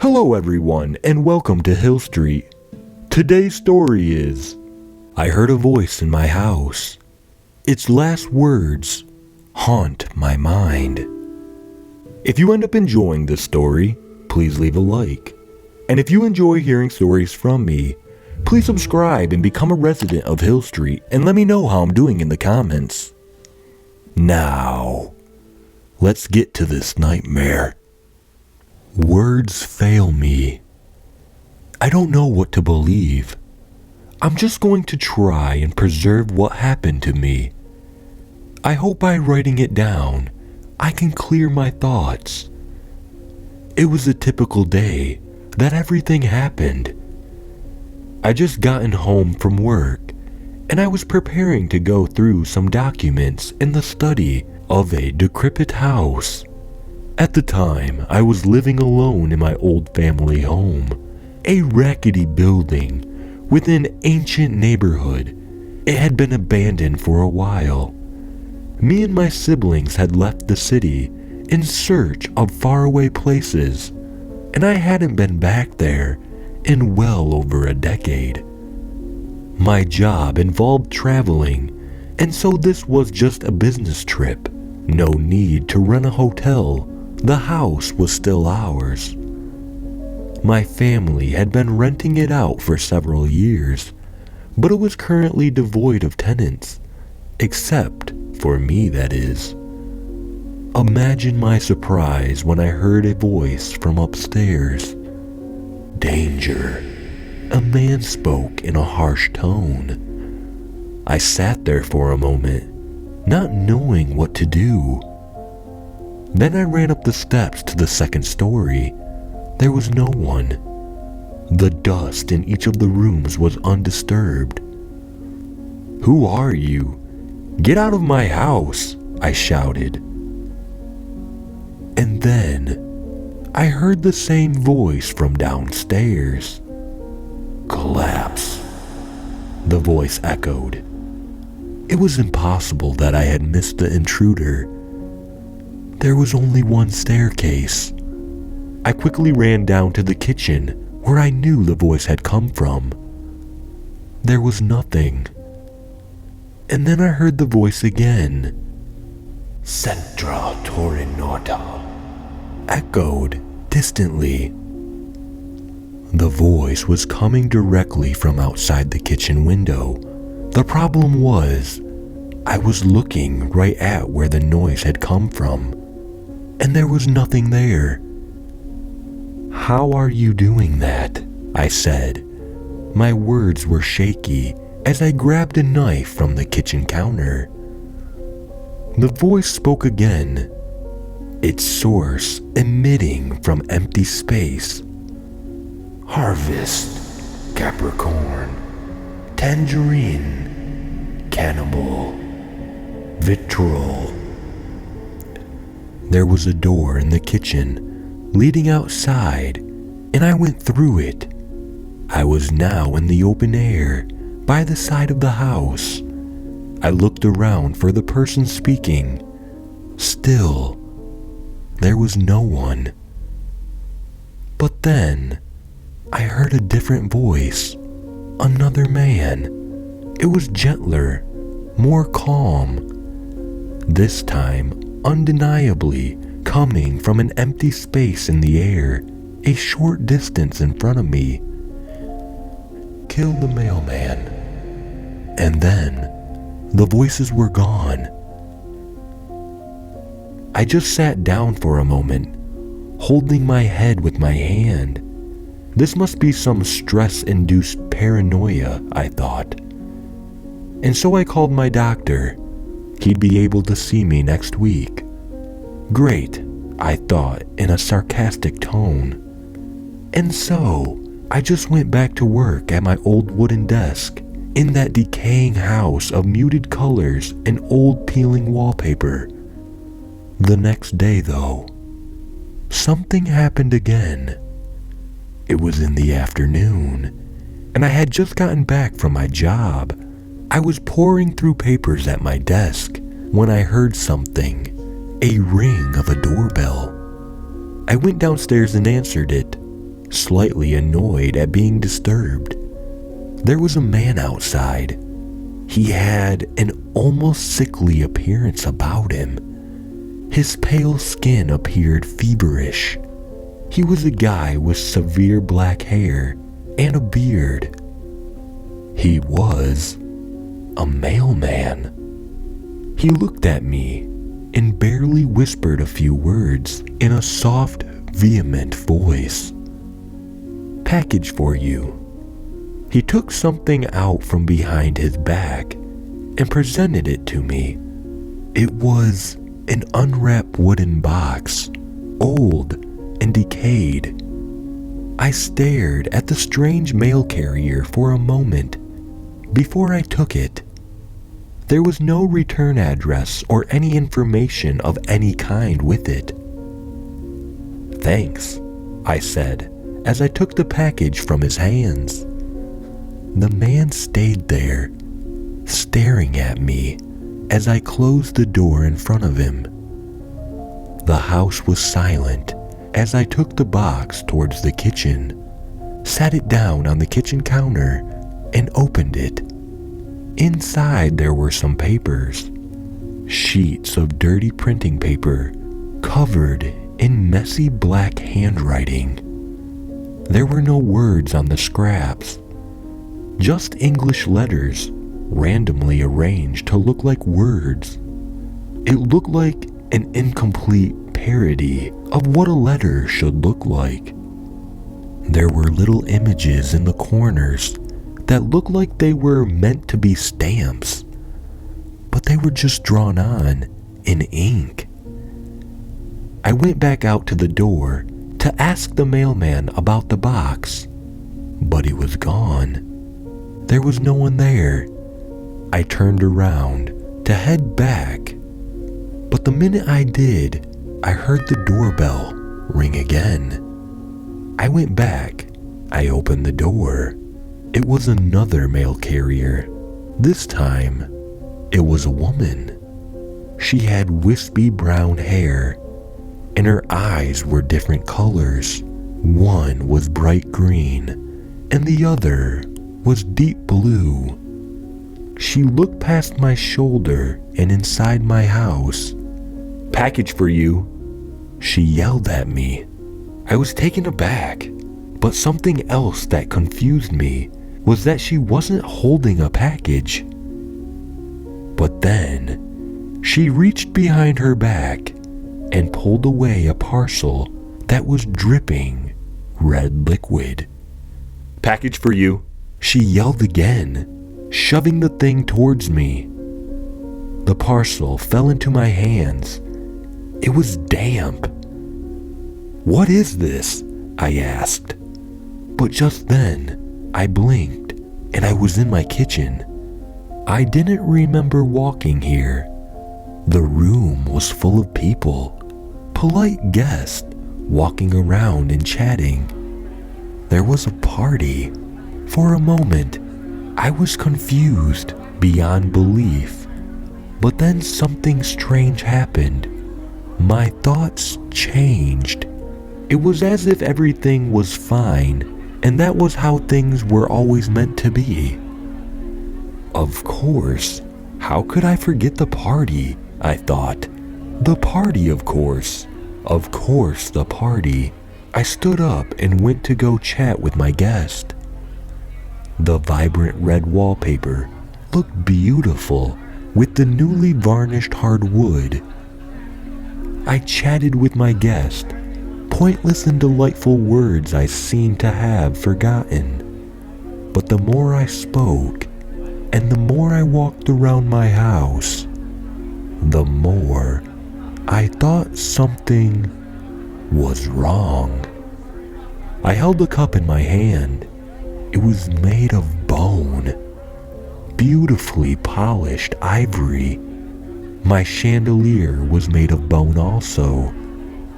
Hello everyone, and welcome to Hill Street. Today's story is, I heard a voice in my house. Its last words haunt my mind. If you end up enjoying this story, please leave a like. And if you enjoy hearing stories from me, please subscribe and become a resident of Hill Street and let me know how I'm doing in the comments. Now, let's get to this nightmare. Words fail me. I don't know what to believe. I'm just going to try and preserve what happened to me. I hope by writing it down, I can clear my thoughts. It was a typical day that everything happened. I just gotten home from work, and I was preparing to go through some documents in the study of a decrepit house. At the time, I was living alone in my old family home, a rackety building within an ancient neighborhood. It had been abandoned for a while. Me and my siblings had left the city in search of faraway places, and I hadn't been back there in well over a decade. My job involved traveling, and so this was just a business trip. No need to rent a hotel. The house was still ours. My family had been renting it out for several years, but it was currently devoid of tenants, except for me, that is. Imagine my surprise when I heard a voice from upstairs. Danger. A man spoke in a harsh tone. I sat there for a moment, not knowing what to do. Then I ran up the steps to the second story. There was no one. The dust in each of the rooms was undisturbed. Who are you? Get out of my house, I shouted. And then I heard the same voice from downstairs. Collapse, the voice echoed. It was impossible that I had missed the intruder. There was only one staircase. I quickly ran down to the kitchen where I knew the voice had come from. There was nothing. And then I heard the voice again. Centra Torinota, echoed distantly. The voice was coming directly from outside the kitchen window. The problem was, I was looking right at where the noise had come from, and there was nothing there. How are you doing that? I said. My words were shaky as I grabbed a knife from the kitchen counter. The voice spoke again, its source emitting from empty space. Harvest, Capricorn, Tangerine, Cannibal, Vitriol. There was a door in the kitchen leading outside, and I went through it. I was now in the open air by the side of the house. I looked around for the person speaking. Still, there was no one. But then, I heard a different voice. Another man. It was gentler, more calm. This time, undeniably coming from an empty space in the air, a short distance in front of me. Kill the mailman. And then, the voices were gone. I just sat down for a moment, holding my head with my hand. This must be some stress-induced paranoia, I thought. And so I called my doctor. He'd be able to see me next week. Great, I thought in a sarcastic tone. And so, I just went back to work at my old wooden desk in that decaying house of muted colors and old peeling wallpaper. The next day, though, something happened again. It was in the afternoon, and I had just gotten back from my job. I was poring through papers at my desk when I heard something, a ring of a doorbell. I went downstairs and answered it. slightly annoyed at being disturbed. There was a man outside. He had an almost sickly appearance about him. His pale skin appeared feverish. He was a guy with severe black hair and a beard. He was a mailman. He looked at me and barely whispered a few words in a soft, vehement voice. "Package for you." He took something out from behind his back and presented it to me. It was an unwrapped wooden box, old and decayed. I stared at the strange mail carrier for a moment before I took it. There was no return address or any information of any kind with it. "Thanks," I said as I took the package from his hands. The man stayed there, staring at me as I closed the door in front of him. The house was silent as I took the box towards the kitchen, sat it down on the kitchen counter, and opened it. Inside there were some papers, sheets of dirty printing paper covered in messy black handwriting. There were no words on the scraps, just English letters randomly arranged to look like words. It looked like an incomplete parody of what a letter should look like. There were little images in the corners that looked like they were meant to be stamps, but they were just drawn on in ink. I went back out to the door to ask the mailman about the box, but he was gone. There was no one there. I turned around to head back, but the minute I did, I heard the doorbell ring again. I went back. I opened the door. It was another mail carrier. This time, it was a woman. She had wispy brown hair, and her eyes were different colors. One was bright green, and the other was deep blue. She looked past my shoulder and inside my house. "Package for you," she yelled at me. I was taken aback, but something else that confused me was that she wasn't holding a package. But then, she reached behind her back and pulled away a parcel that was dripping red liquid. "Package for you," she yelled again, shoving the thing towards me. The parcel fell into my hands. It was damp. "What is this?" I asked. But just then, I blinked and I was in my kitchen. I didn't remember walking here. The room was full of people, polite guests walking around and chatting. There was a party. For a moment, I was confused beyond belief. But then something strange happened. My thoughts changed. It was as if everything was fine, and that was how things were always meant to be. Of course, how could I forget the party, I thought. The party, of course. Of course, the party. I stood up and went to go chat with my guest. The vibrant red wallpaper looked beautiful with the newly varnished hardwood. I chatted with my guest, pointless and delightful words I seemed to have forgotten. But the more I spoke, and the more I walked around my house, the more I thought something was wrong. I held the cup in my hand. It was made of bone, beautifully polished ivory. My chandelier was made of bone also,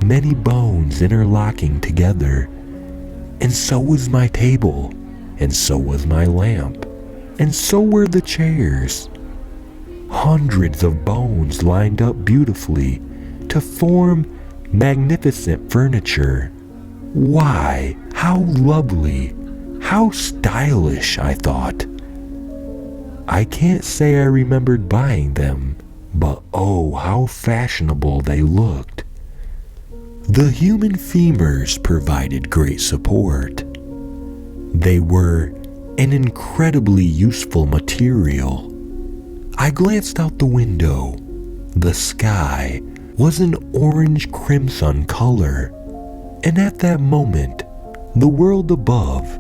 many bones interlocking together. And so was my table, and so was my lamp, and so were the chairs. Hundreds of bones lined up beautifully to form magnificent furniture. Why, How lovely, how stylish, I thought. I can't say I remembered buying them, but oh, how fashionable they looked. The human femurs provided great support. They were an incredibly useful material. I glanced out the window. The sky was an orange-crimson color, and at that moment, the world above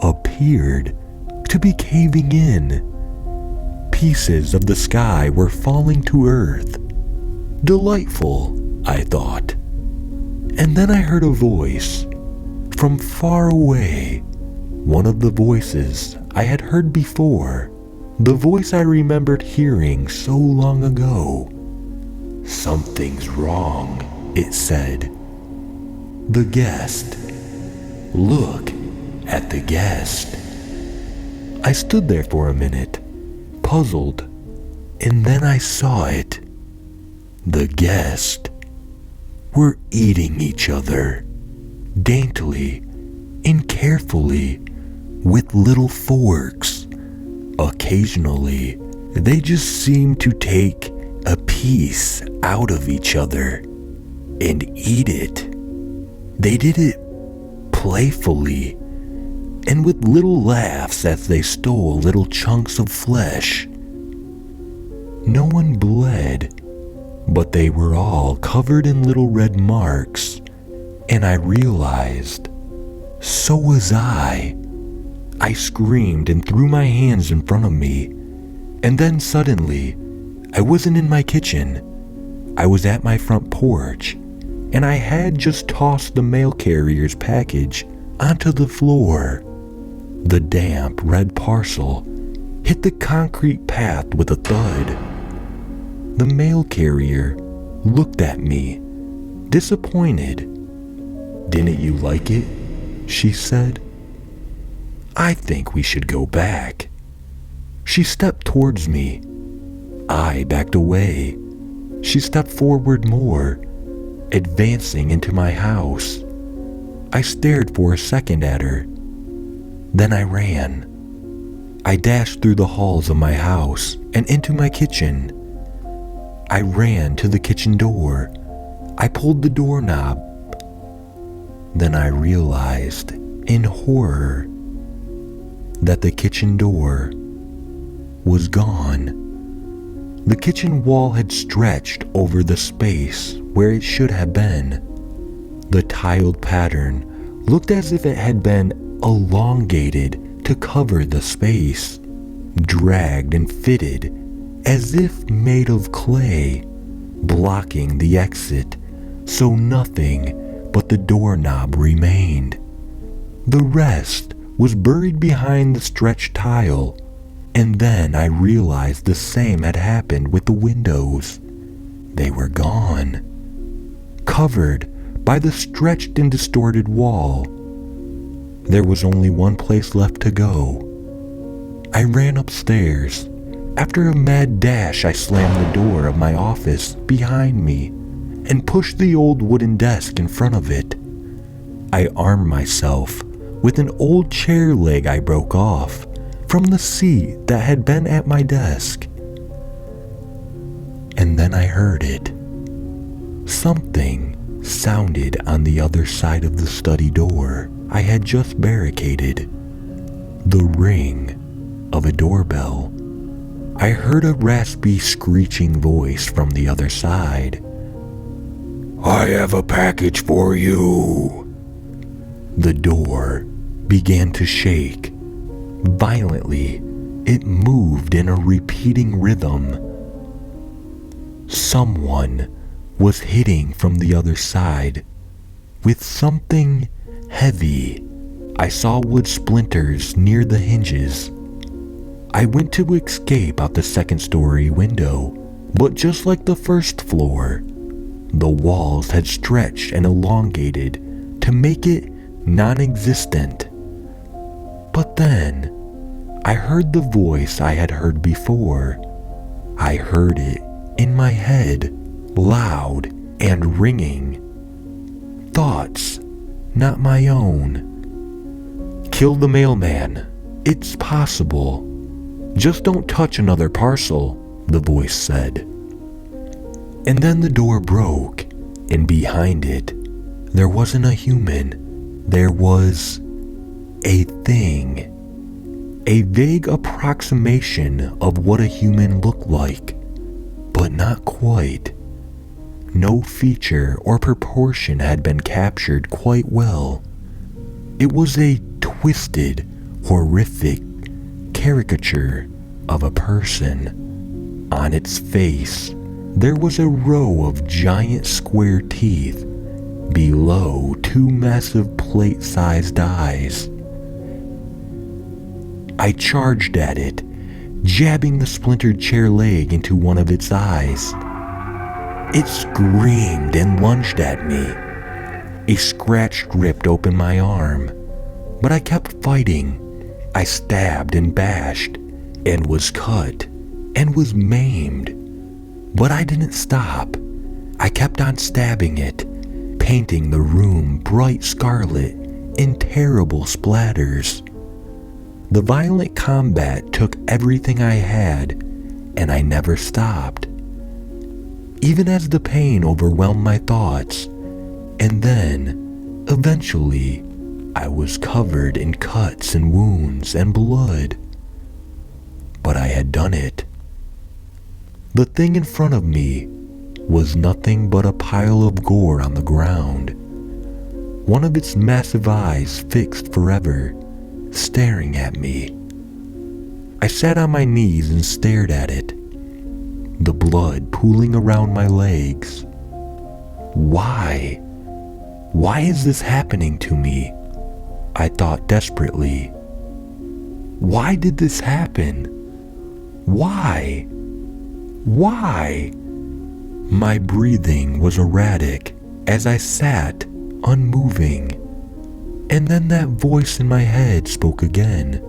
appeared to be caving in. Pieces of the sky were falling to earth. Delightful, I thought. And then I heard a voice from far away, one of the voices I had heard before, the voice I remembered hearing so long ago. "Something's wrong," it said. "The guest. Look at the guest." I stood there for a minute, puzzled, and then I saw it. The guest were eating each other, daintily and carefully, with little forks. Occasionally, they just seemed to take a piece out of each other and eat it. They did it playfully and with little laughs as they stole little chunks of flesh. No one bled, but they were all covered in little red marks, and I realized, so was I. I screamed and threw my hands in front of me, and then suddenly, I wasn't in my kitchen. I was at my front porch, and I had just tossed the mail carrier's package onto the floor. The damp red parcel hit the concrete path with a thud. The mail carrier looked at me, disappointed. "Didn't you like it?" she said. "I think we should go back." She stepped towards me. I backed away. She stepped forward more, advancing into my house. I stared for a second at her. Then I ran. I dashed through the halls of my house and into my kitchen. I ran to the kitchen door. I pulled the doorknob. Then I realized, in horror, that the kitchen door was gone. The kitchen wall had stretched over the space where it should have been. The tiled pattern looked as if it had been elongated to cover the space, dragged and fitted as if made of clay, blocking the exit so nothing but the doorknob remained. The rest was buried behind the stretched tile, and then I realized the same had happened with the windows. They were gone, covered by the stretched and distorted wall. There was only one place left to go. I ran upstairs. After a mad dash, I slammed the door of my office behind me and pushed the old wooden desk in front of it. I armed myself with an old chair leg I broke off from the seat that had been at my desk. And then I heard it. Something sounded on the other side of the study door I had just barricaded. The ring of a doorbell. I heard a raspy, screeching voice from the other side. "I have a package for you." The door began to shake. Violently, it moved in a repeating rhythm. Someone was hitting from the other side with something heavy. I saw wood splinters near the hinges. I went to escape out the second-story window, but just like the first floor, the walls had stretched and elongated to make it non-existent. But then, I heard the voice I had heard before. I heard it in my head, loud and ringing. Thoughts, not my own. Kill the mailman. It's possible. Just don't touch another parcel, the voice said. And then the door broke, and behind it, there wasn't a human. There was a thing. A vague approximation of what a human looked like, but not quite. No feature or proportion had been captured quite well. It was a twisted, horrific caricature of a person. On its face, there was a row of giant square teeth. Below, two massive plate-sized eyes. I charged at it, jabbing the splintered chair leg into one of its eyes. It screamed and lunged at me. A scratch ripped open my arm, but I kept fighting. I stabbed and bashed, and was cut, and was maimed. But I didn't stop. I kept on stabbing it, painting the room bright scarlet in terrible splatters. The violent combat took everything I had, and I never stopped. Even as the pain overwhelmed my thoughts, and then, eventually, I was covered in cuts and wounds and blood. But I had done it. The thing in front of me was nothing but a pile of gore on the ground. One of its massive eyes fixed forever, staring at me. I sat on my knees and stared at it, the blood pooling around my legs. Why? Why is this happening to me? I thought desperately. Why did this happen? Why? Why? My breathing was erratic as I sat, unmoving. And then that voice in my head spoke again.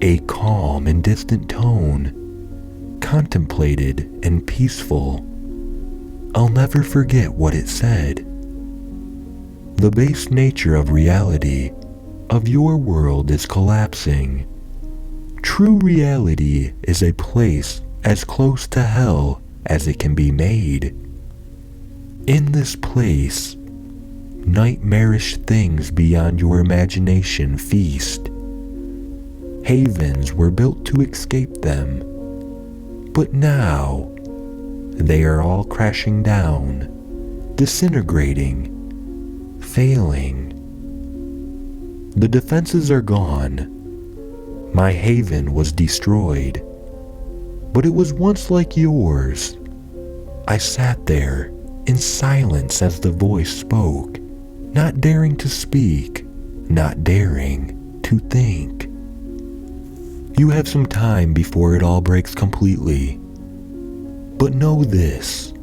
A calm and distant tone, contemplated and peaceful. I'll never forget what it said. The base nature of reality, of your world, is collapsing. True reality is a place as close to hell as it can be made. In this place, nightmarish things beyond your imagination feast. Havens were built to escape them, but now they are all crashing down, disintegrating, failing. The defenses are gone. My haven was destroyed, but it was once like yours. I sat there in silence as the voice spoke, not daring to speak, not daring to think. You have some time before it all breaks completely. But know this: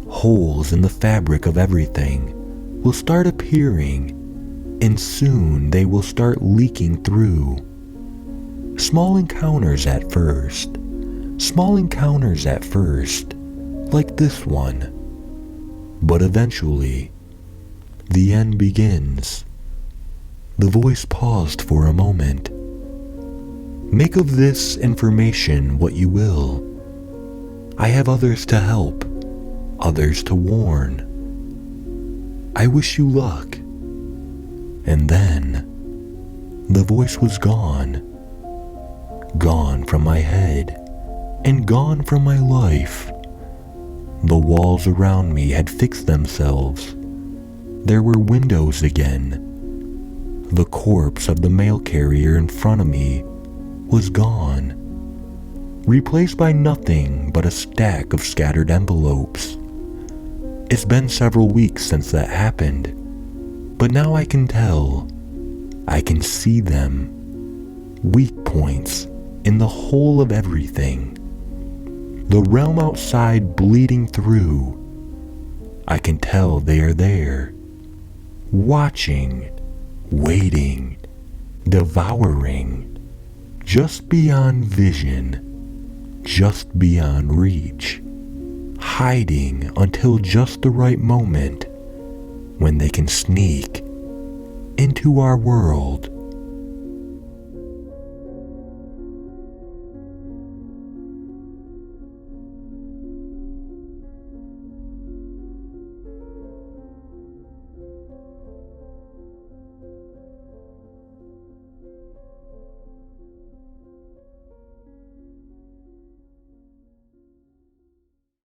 holes in the fabric of everything will start appearing, and soon they will start leaking through. Small encounters at first, like this one. But eventually, the end begins. The voice paused for a moment. Make of this information what you will. I have others to help, others to warn. I wish you luck. And then, the voice was gone. Gone from my head, and gone from my life. The walls around me had fixed themselves. There were windows again. The corpse of the mail carrier in front of me was gone, replaced by nothing but a stack of scattered envelopes. It's been several weeks since that happened, but now I can tell. I can see them. Weak points in the whole of everything. The realm outside bleeding through. I can tell they are there, watching, waiting, devouring, just beyond vision, just beyond reach, hiding until just the right moment when they can sneak into our world